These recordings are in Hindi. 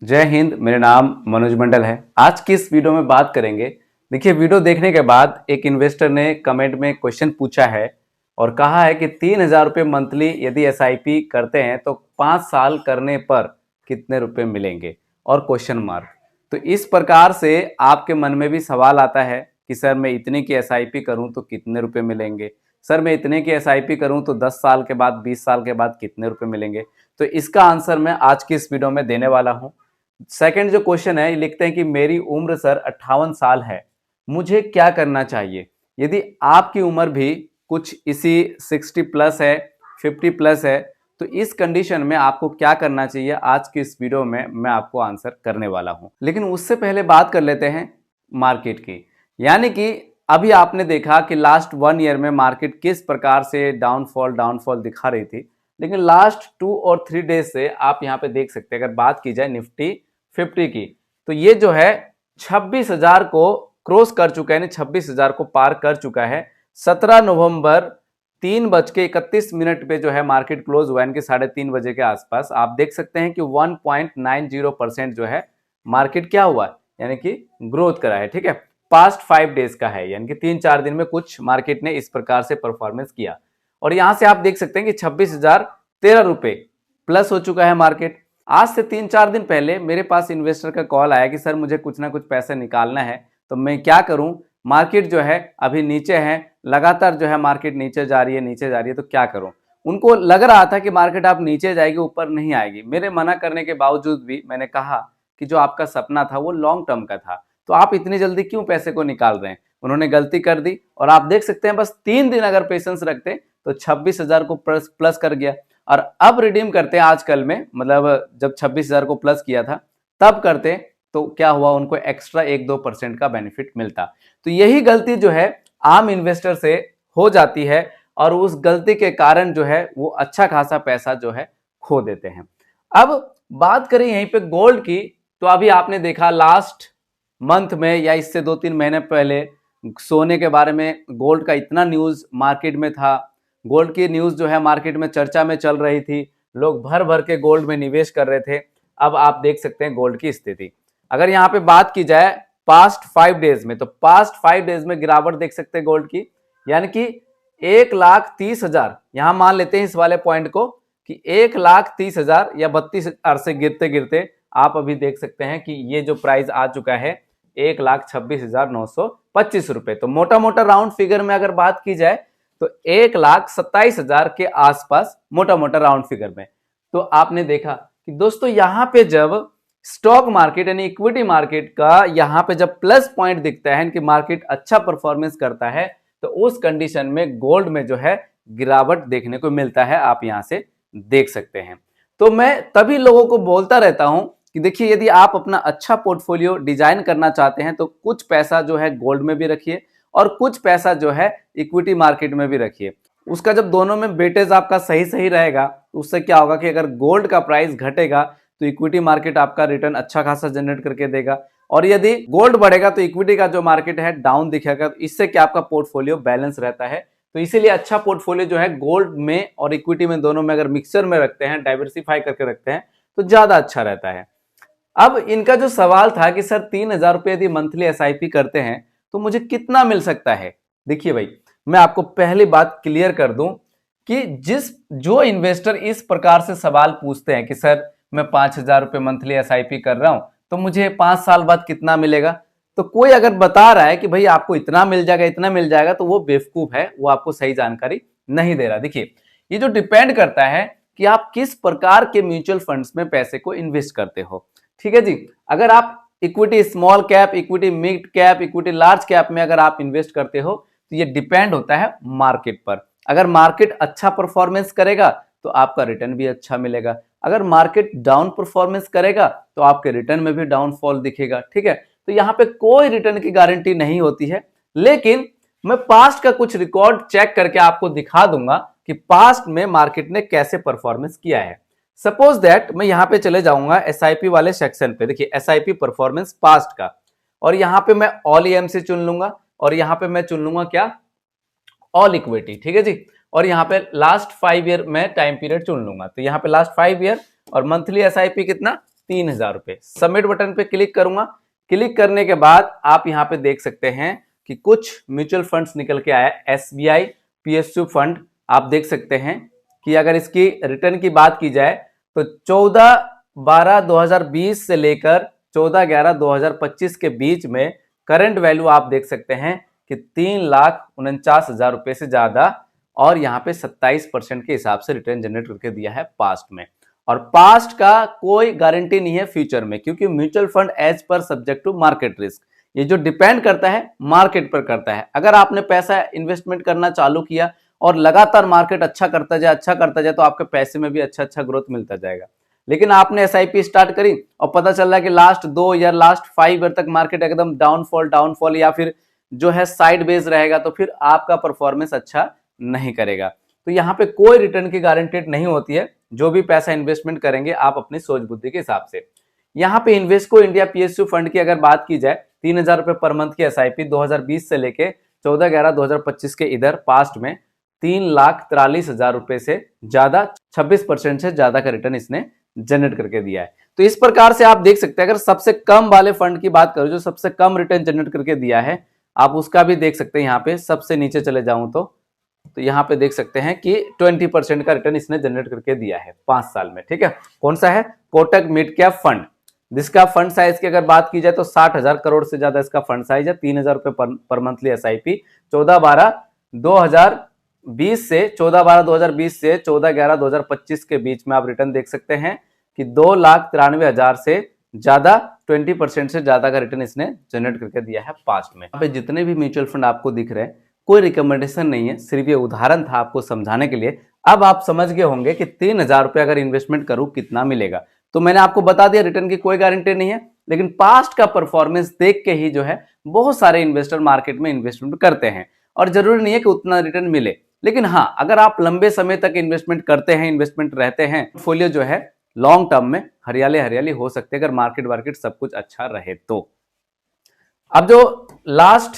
जय हिंद। मेरा नाम मनोज मंडल है। आज की इस वीडियो में बात करेंगे। देखिए, वीडियो देखने के बाद एक इन्वेस्टर ने कमेंट में क्वेश्चन पूछा है और कहा है कि 3,000 रुपये मंथली यदि एसआईपी करते हैं तो 5 साल करने पर कितने रुपए मिलेंगे, और क्वेश्चन मार्क। तो इस प्रकार से आपके मन में भी सवाल आता है कि सर मैं इतने की एसआईपी करूं तो कितने रुपए मिलेंगे, सर मैं इतने की एसआईपी करूं तो 10 साल के बाद 20 साल के बाद कितने रुपए मिलेंगे। तो इसका आंसर मैं आज की इस वीडियो में देने वाला हूं। सेकंड जो क्वेश्चन है, लिखते हैं कि मेरी उम्र सर 58 साल है, मुझे क्या करना चाहिए। यदि आपकी उम्र भी कुछ इसी 60 प्लस है, 50 प्लस है, तो इस कंडीशन में आपको क्या करना चाहिए, आज की इस वीडियो में मैं आपको आंसर करने वाला हूं। लेकिन उससे पहले बात कर लेते हैं मार्केट की। यानी कि अभी आपने देखा कि लास्ट 1 ईयर में मार्केट किस प्रकार से डाउनफॉल दिखा रही थी, लेकिन लास्ट 2 और 3 डेज से आप यहां पे देख सकते हैं। अगर बात की जाए निफ्टी 50 की, तो ये जो है 26,000 को क्रॉस कर चुका है, 26,000 को पार कर चुका है। 17 नवंबर 3:31 पे जो है मार्केट क्लोज हुआ, इनके 3:30 बजे के आसपास। आप देख सकते हैं कि 1.90% जो है मार्केट क्या हुआ, यानी कि ग्रोथ करा है। ठीक है, पास्ट 5 डेज का है, यानी कि 3-4 दिन में कुछ मार्केट ने इस प्रकार से परफॉर्मेंस किया। और यहां से आप देख सकते हैं कि 26,013 रुपए प्लस हो चुका है मार्केट। आज से 3-4 दिन पहले मेरे पास इन्वेस्टर का कॉल आया कि सर मुझे कुछ ना कुछ पैसे निकालना है, तो मैं क्या करूं, मार्केट जो है अभी नीचे है, लगातार जो है मार्केट नीचे जा रही है, तो क्या करूं। उनको लग रहा था कि मार्केट आप नीचे जाएगी, ऊपर नहीं आएगी। मेरे मना करने के बावजूद भी मैंने कहा कि जो आपका सपना था वो लॉन्ग टर्म का था, तो आप इतनी जल्दी क्यों पैसे को निकाल रहे हैं। उन्होंने गलती कर दी और आप देख सकते हैं बस 3 दिन अगर पेशेंस रखते तो 26,000 को प्लस कर गया। और अब रिडीम करते हैं आजकल में, मतलब जब 26,000 को प्लस किया था तब करते तो क्या हुआ, उनको एक्स्ट्रा 1-2% का बेनिफिट मिलता। तो यही गलती जो है आम इन्वेस्टर से हो जाती है और उस गलती के कारण जो है वो अच्छा खासा पैसा जो है खो देते हैं। अब बात करें यहीं पे गोल्ड की, तो अभी आपने देखा लास्ट मंथ में या इससे 2-3 महीने पहले सोने के बारे में गोल्ड का इतना न्यूज मार्केट में था। गोल्ड की न्यूज जो है मार्केट में चर्चा में चल रही थी, लोग भर भर के गोल्ड में निवेश कर रहे थे। अब आप देख सकते हैं गोल्ड की स्थिति। अगर यहाँ पे बात की जाए पास्ट 5 डेज में, तो पास्ट 5 डेज में गिरावट देख सकते हैं गोल्ड की, यानी कि 1,30,000, यहां मान लेते हैं इस वाले पॉइंट को कि 1,30,000 या 32,000 से गिरते गिरते आप अभी देख सकते हैं कि ये जो प्राइस आ चुका है 1,26,925 रुपए। तो मोटा मोटा राउंड फिगर में अगर बात की जाए तो 1,27,000 के आसपास, मोटा मोटा राउंड फिगर में। तो आपने देखा कि दोस्तों यहां पे जब स्टॉक मार्केट यानी इक्विटी मार्केट का यहां पे जब प्लस पॉइंट दिखता है कि मार्केट अच्छा परफॉर्मेंस करता है, तो उस कंडीशन में गोल्ड में जो है गिरावट देखने को मिलता है। आप यहां से देख सकते हैं। तो मैं तभी लोगों को बोलता रहता हूं कि देखिए, यदि आप अपना अच्छा पोर्टफोलियो डिजाइन करना चाहते हैं तो कुछ पैसा जो है गोल्ड में भी रखिए और कुछ पैसा जो है इक्विटी मार्केट में भी रखिए। उसका जब दोनों में वेटेज आपका सही सही रहेगा, उससे क्या होगा कि अगर गोल्ड का प्राइस घटेगा तो इक्विटी मार्केट आपका रिटर्न अच्छा खासा जनरेट करके देगा, और यदि गोल्ड बढ़ेगा तो इक्विटी का जो मार्केट है डाउन दिखेगा। तो इससे क्या आपका पोर्टफोलियो बैलेंस रहता है। तो इसीलिए अच्छा पोर्टफोलियो जो है गोल्ड में और इक्विटी में, दोनों में अगर मिक्सचर में रखते हैं, डाइवर्सिफाई करके रखते हैं, तो ज्यादा अच्छा रहता है। अब इनका जो सवाल था कि सर 3,000 रुपये यदि मंथली एसआईपी करते हैं तो मुझे कितना मिल सकता है। देखिए भाई, मैं आपको पहली बात क्लियर कर दूं कि जो इन्वेस्टर इस प्रकार से सवाल पूछते हैं कि सर मैं 5,000 रुपये मंथली एसआईपी कर रहा हूं तो मुझे 5 साल बाद कितना मिलेगा, तो कोई अगर बता रहा है कि भाई आपको इतना मिल जाएगा, इतना मिल जाएगा, तो वो बेवकूफ है, वो आपको सही जानकारी नहीं दे रहा। देखिए, ये जो डिपेंड करता है कि आप किस प्रकार के म्यूचुअल फंड्स में पैसे को इन्वेस्ट करते हो। ठीक है जी, अगर आप equity small cap, equity mid cap, equity large cap में अगर आप इन्वेस्ट करते हो तो ये डिपेंड होता है मार्केट पर। अगर मार्केट अच्छा परफॉर्मेंस करेगा तो आपका रिटर्न भी अच्छा मिलेगा, अगर मार्केट डाउन परफॉर्मेंस करेगा तो आपके रिटर्न में भी डाउनफॉल दिखेगा। ठीक है, तो यहां पे कोई रिटर्न की गारंटी नहीं होती है, लेकिन मैं पास्ट का कुछ रिकॉर्ड चेक करके आपको दिखा दूंगा कि पास्ट में मार्केट ने कैसे परफॉर्मेंस किया है। सपोज दैट मैं यहां पे चले जाऊंगा एसआईपी वाले सेक्शन पे। देखिए, एसआईपी परफॉर्मेंस पास्ट का, और यहां पे मैं ऑल ईएमसी चुन लूंगा और यहां पे मैं चुन लूंगा क्या, ऑल इक्विटी। ठीक है जी, और यहां पे लास्ट 5 ईयर में टाइम पीरियड चुन लूंगा। तो यहां पे लास्ट 5 ईयर और मंथली एसआईपी कितना, ₹3000। सबमिट बटन पे क्लिक करूंगा। क्लिक करने के बाद आप यहाँ पे देख सकते हैं कि कुछ म्यूचुअल फंड्स निकल के आया। SBI PSU फंड आप देख सकते हैं कि अगर इसकी रिटर्न की बात की जाए तो 14/12/2020 से लेकर 14/11/2025 के बीच में करंट वैल्यू आप देख सकते हैं कि 3,49,000 रुपए से ज्यादा, और यहाँ पे 27% के हिसाब से रिटर्न जनरेट करके दिया है पास्ट में। और पास्ट का कोई गारंटी नहीं है फ्यूचर में, क्योंकि mutual fund as per subject to market risk, ये जो डिपेंड करता है मार्केट पर करता है। अगर आपने पैसा इन्वेस्टमेंट करना चालू किया और लगातार मार्केट अच्छा करता जाए तो आपके पैसे में भी अच्छा ग्रोथ मिलता जाएगा। लेकिन आपने SIP स्टार्ट करी और पता चल रहा है कि लास्ट 2 ईयर, लास्ट 5 ईयर तक मार्केट एकदम डाउनफॉल या फिर जो है साइड बेस रहेगा, तो फिर आपका परफॉर्मेंस अच्छा नहीं करेगा। तो यहाँ पे कोई रिटर्न की गारंटेड नहीं होती है। जो भी पैसा इन्वेस्टमेंट करेंगे आप अपनी सोच बुद्धि के हिसाब से। यहाँ पे इन्वेस्को इंडिया PSU फंड की अगर बात की जाए, 3,000 रुपए पर मंथ की SIP 2020 से लेके 14/11/2025 के इधर पास्ट में 3,43,000 रुपए से ज्यादा, 26% से ज्यादा का रिटर्न इसने जनरेट करके दिया है। तो इस प्रकार से आप देख सकते हैं, अगर सबसे कम वाले फंड की बात करूं जो सबसे कम रिटर्न जनरेट करके दिया है, आप उसका भी देख सकते हैं। यहाँ पे सबसे नीचे चले जाऊं तो यहाँ पे देख सकते हैं कि 20% का रिटर्न इसने जनरेट करके दिया है 5 साल में। ठीक है, कौन सा है? कोटक मिड कैप फंड, जिसका फंड साइज की अगर बात की जाए तो 60,000 करोड़ से ज्यादा इसका फंड साइज है। 3,000 रुपए पर मंथली SIP 14/12/2020 से 14/12/2020 से 14/11/2025 के बीच में आप रिटर्न देख सकते हैं कि 2,93,000 से ज्यादा, 20% से ज्यादा का रिटर्न इसने जनरेट करके दिया है पास्ट में। यहाँ पे जितने भी म्यूचुअल फंड आपको दिख रहे हैं, कोई रिकमेंडेशन नहीं है, सिर्फ ये उदाहरण था आपको समझाने के लिए। अब आप समझ गए होंगे कि 3,000 रुपए अगर इन्वेस्टमेंट करूं कितना मिलेगा। तो मैंने आपको बता दिया रिटर्न की कोई गारंटी नहीं है, लेकिन पास्ट का परफॉर्मेंस देख के ही जो है बहुत सारे इन्वेस्टर मार्केट में इन्वेस्टमेंट करते हैं, और जरूरी नहीं है कि उतना रिटर्न मिले। लेकिन हाँ, अगर आप लंबे समय तक इन्वेस्टमेंट करते हैं, इन्वेस्टमेंट रहते हैं, पोर्टफोलियो जो है लॉन्ग टर्म में हरियाली हो सकती है, अगर मार्केट सब कुछ अच्छा रहे तो। अब जो लास्ट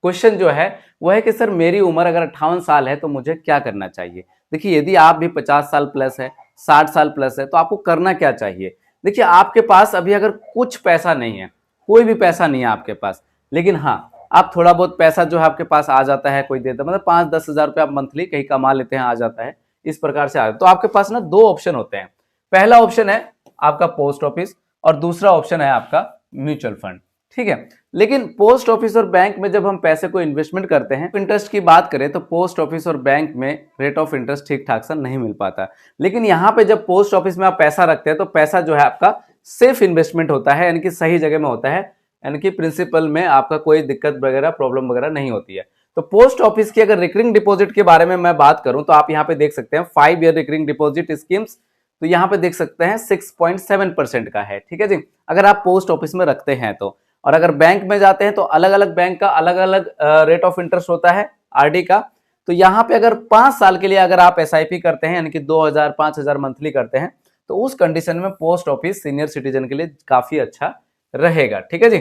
क्वेश्चन जो है वो है कि सर मेरी उम्र अगर 58 साल है तो मुझे क्या करना चाहिए? देखिए, यदि आप भी 50 साल प्लस है, 60 साल प्लस है, तो आपको करना क्या चाहिए? देखिए, आपके पास अभी अगर कुछ पैसा नहीं है, कोई भी पैसा नहीं है आपके पास, लेकिन हाँ, आप थोड़ा बहुत पैसा जो है आपके पास आ जाता है, कोई देता, मतलब 5-10 हजार रुपये आप मंथली कहीं कमा लेते हैं, आ जाता है, इस प्रकार से आ जाता है। तो आपके पास ना 2 ऑप्शन होते हैं। पहला ऑप्शन है आपका पोस्ट ऑफिस और दूसरा ऑप्शन है आपका म्यूचुअल फंड। ठीक है, लेकिन पोस्ट ऑफिस और बैंक में जब हम पैसे को इन्वेस्टमेंट करते हैं, इंटरेस्ट की बात करें तो पोस्ट ऑफिस और बैंक में रेट ऑफ इंटरेस्ट ठीक ठाक सा नहीं मिल पाता। लेकिन यहाँ पे जब पोस्ट ऑफिस में आप पैसा रखते हैं तो पैसा जो है आपका सेफ इन्वेस्टमेंट होता है, यानी कि सही जगह में होता है, यानी कि प्रिंसिपल में आपका कोई दिक्कत वगैरह प्रॉब्लम वगैरह नहीं होती है। तो पोस्ट ऑफिस की अगर रिकरिंग डिपॉजिट के बारे में मैं बात करूं तो आप यहाँ पे देख सकते हैं 5 ईयर रिकरिंग डिपॉजिट स्कीम्स, तो यहाँ पे देख सकते हैं 6.7% का है। ठीक है जी, अगर आप पोस्ट ऑफिस में रखते हैं तो। और अगर बैंक में जाते हैं तो अलग अलग बैंक का अलग अलग रेट ऑफ इंटरेस्ट होता है RD का। तो यहाँ पे अगर 5 साल के लिए अगर आप SIP करते हैं, यानी कि 2,000-5,000 मंथली करते हैं, तो उस कंडीशन में पोस्ट ऑफिस सीनियर सिटीजन के लिए काफी अच्छा रहेगा। ठीक है जी,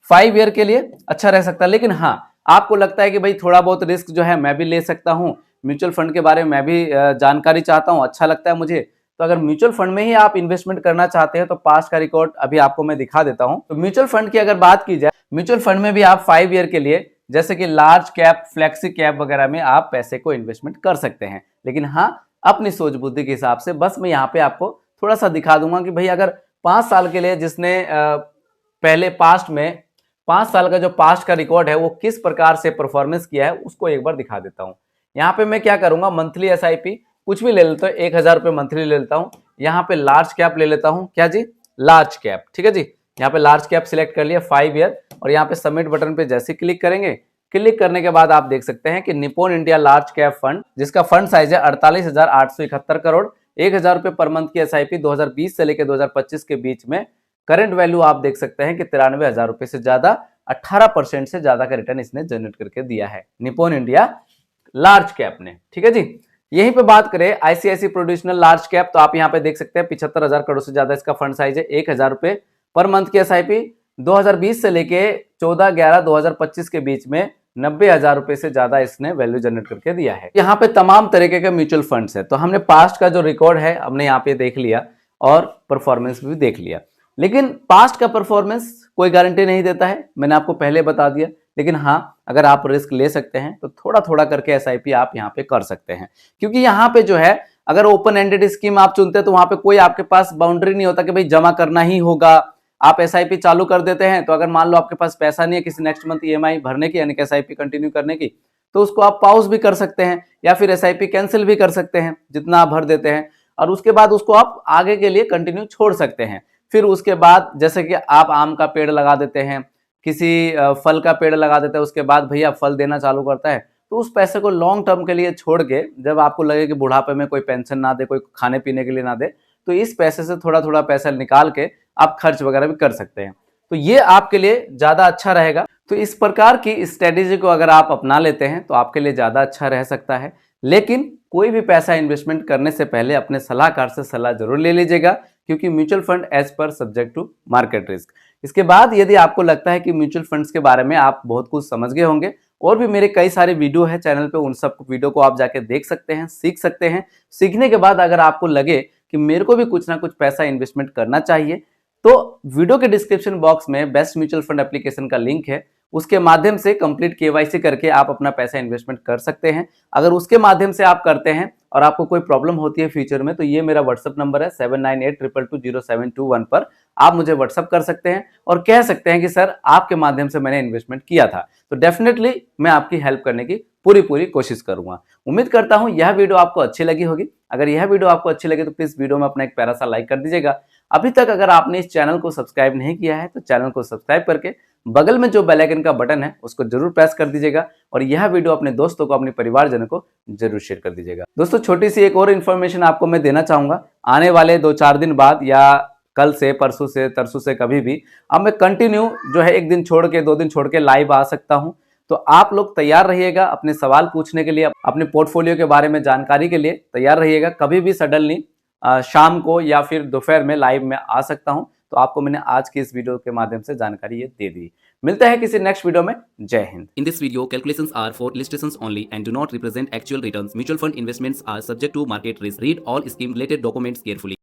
5 ईयर के लिए अच्छा रह सकता है। लेकिन हाँ, आपको लगता है कि भाई थोड़ा बहुत रिस्क जो है मैं भी ले सकता हूँ, म्यूचुअल फंड के बारे में मैं भी जानकारी चाहता हूँ, अच्छा लगता है मुझे, तो अगर म्यूचुअल फंड में ही आप इन्वेस्टमेंट करना चाहते हैं तो पास्ट का रिकॉर्ड अभी आपको मैं दिखा देता हूं। तो म्यूचुअल फंड की अगर बात की जाए, म्यूचुअल फंड में भी आप 5 ईयर के लिए जैसे कि लार्ज कैप, फ्लेक्सी कैप वगैरह में आप पैसे को इन्वेस्टमेंट कर सकते हैं। लेकिन हाँ, अपनी सोच बुद्धि के हिसाब से। बस मैं यहाँ पे आपको थोड़ा सा दिखा दूंगा कि भाई अगर 5 साल के लिए जिसने पहले पास्ट में 5 साल का जो पास्ट का रिकॉर्ड है वो किस प्रकार से परफॉर्मेंस किया है उसको एक बार दिखा देता हूँ। यहाँ पे मैं क्या करूंगा, मंथली SIP कुछ भी ले लेता हूँ, 1,000 रुपये मंथली ले लेता हूँ। यहाँ पे लार्ज कैप ले लेता हूँ, क्या जी, लार्ज कैप। ठीक है जी, यहाँ पे लार्ज कैप सिलेक्ट कर लिया, 5 ईयर, और यहाँ पे सबमिट बटन पे जैसे क्लिक करेंगे, क्लिक करने के बाद आप देख सकते हैं कि Nippon India large cap fund, जिसका फंड साइज है 48,871 करोड़, 1,000 रुपये पर मंथ की SIP 2020 से लेकर 2025 के बीच में, करंट वैल्यू आप देख सकते हैं कि 93,000 रुपये से ज्यादा, 18% से ज्यादा का रिटर्न इसने जनरेट करके दिया है निप्पॉन इंडिया लार्ज कैप ने। ठीक है जी, यहीं पे बात करें ICICI प्रोड्यूशनल लार्ज कैप, तो आप यहाँ पे देख सकते हैं 75,000 करोड़ से ज्यादा इसका फंड साइज है, 1,000 रुपये पर मंथ की SIP 2020 से लेके 14/11/2025 के बीच में 90,000 रुपए से ज्यादा इसने वैल्यू जनरेट करके दिया है। यहाँ पे तमाम तरीके के म्यूचुअल फंड्स है, तो हमने पास्ट का जो रिकॉर्ड है हमने यहाँ पे देख लिया। और परफॉर्मेंस भी देख लिया। लेकिन पास्ट का परफॉर्मेंस कोई गारंटी नहीं देता है, मैंने आपको पहले बता दिया। लेकिन हाँ, अगर आप रिस्क ले सकते हैं तो थोड़ा थोड़ा करके एसआईपी आप यहाँ पे कर सकते हैं, क्योंकि यहाँ पे जो है अगर ओपन एंडेड स्कीम आप चुनते हैं तो वहां पे कोई आपके पास बाउंड्री नहीं होता कि भाई जमा करना ही होगा। आप एसआईपी चालू कर देते हैं तो अगर मान लो आपके पास पैसा नहीं है किसी नेक्स्ट मंथ ईएमआई भरने की, यानी कि एसआईपी कंटिन्यू करने की, तो उसको आप पॉज भी कर सकते हैं या फिर एसआईपी कैंसिल भी कर सकते हैं जितना आप भर देते हैं, और उसके बाद उसको आप आगे के लिए कंटिन्यू छोड़ सकते हैं। फिर उसके बाद जैसे कि आप आम का पेड़ लगा देते हैं, किसी फल का पेड़ लगा देते हैं, उसके बाद भैया फल देना चालू करता है, तो उस पैसे को लॉन्ग टर्म के लिए छोड़ के जब आपको लगे कि बुढ़ापे में कोई पेंशन ना दे, कोई खाने पीने के लिए ना दे, तो इस पैसे से थोड़ा थोड़ा पैसा निकाल के आप खर्च वगैरह भी कर सकते हैं। तो ये आपके लिए ज्यादा अच्छा रहेगा। तो इस प्रकार की स्ट्रेटेजी को अगर आप अपना लेते हैं तो आपके लिए ज्यादा अच्छा रह सकता है। लेकिन कोई भी पैसा इन्वेस्टमेंट करने से पहले अपने सलाहकार से सलाह जरूर ले लीजिएगा, क्योंकि mutual fund as per subject to market risk. इसके बाद यदि आपको लगता है कि म्यूचुअल फंड्स के बारे में आप बहुत कुछ समझ गए होंगे, और भी मेरे कई सारे वीडियो है चैनल पे, उन सब वीडियो को आप जाके देख सकते हैं, सीख सकते हैं। सीखने के बाद अगर आपको लगे कि मेरे को भी कुछ ना कुछ पैसा इन्वेस्टमेंट करना चाहिए, तो वीडियो के डिस्क्रिप्शन बॉक्स में बेस्ट म्यूचुअल फंड एप्लीकेशन का लिंक है, उसके माध्यम से कंप्लीट केवाईसी करके आप अपना पैसा इन्वेस्टमेंट कर सकते हैं। अगर उसके माध्यम से आप करते हैं और आपको कोई प्रॉब्लम होती है फ्यूचर में, तो ये मेरा व्हाट्सअप नंबर है 7982220721 पर आप मुझे व्हाट्सअप कर सकते हैं और कह सकते हैं कि सर आपके माध्यम से मैंने इन्वेस्टमेंट किया था। तो डेफिनेटली मैं आपकी हेल्प करने की पूरी कोशिश करूंगा। उम्मीद करता हूं यह वीडियो आपको अच्छी लगी होगी। अगर यह वीडियो आपको अच्छी लगी तो प्लीज वीडियो में अपना एक प्यारा सा लाइक कर दीजिएगा। अभी तक अगर आपने इस चैनल को सब्सक्राइब नहीं किया है तो चैनल को सब्सक्राइब करके बगल में जो बेल आइकन का बटन है उसको जरूर प्रेस कर दीजिएगा, और यह वीडियो अपने दोस्तों को, अपने परिवारजनों को जरूर शेयर कर दीजिएगा। दोस्तों, छोटी सी एक और इन्फॉर्मेशन आपको मैं देना चाहूंगा। आने वाले 2-4 दिन बाद या कल से, परसों से, तरसों से, कभी भी अब मैं कंटिन्यू जो है 1 दिन छोड़ के, 2 दिन छोड़ के लाइव आ सकता हूं। तो आप लोग तैयार रहिएगा अपने सवाल पूछने के लिए, अपने पोर्टफोलियो के बारे में जानकारी के लिए तैयार रहिएगा। कभी भी सडनली शाम को या फिर दोपहर में लाइव में आ सकता हूं। तो आपको मैंने आज की इस वीडियो के माध्यम से जानकारी ये दे दी। मिलते हैं किसी नेक्स्ट वीडियो में। जय Hind. In this video, calculations are for illustrations only and do not represent actual returns. Mutual fund investments are subject to market risk. Read all scheme related documents carefully.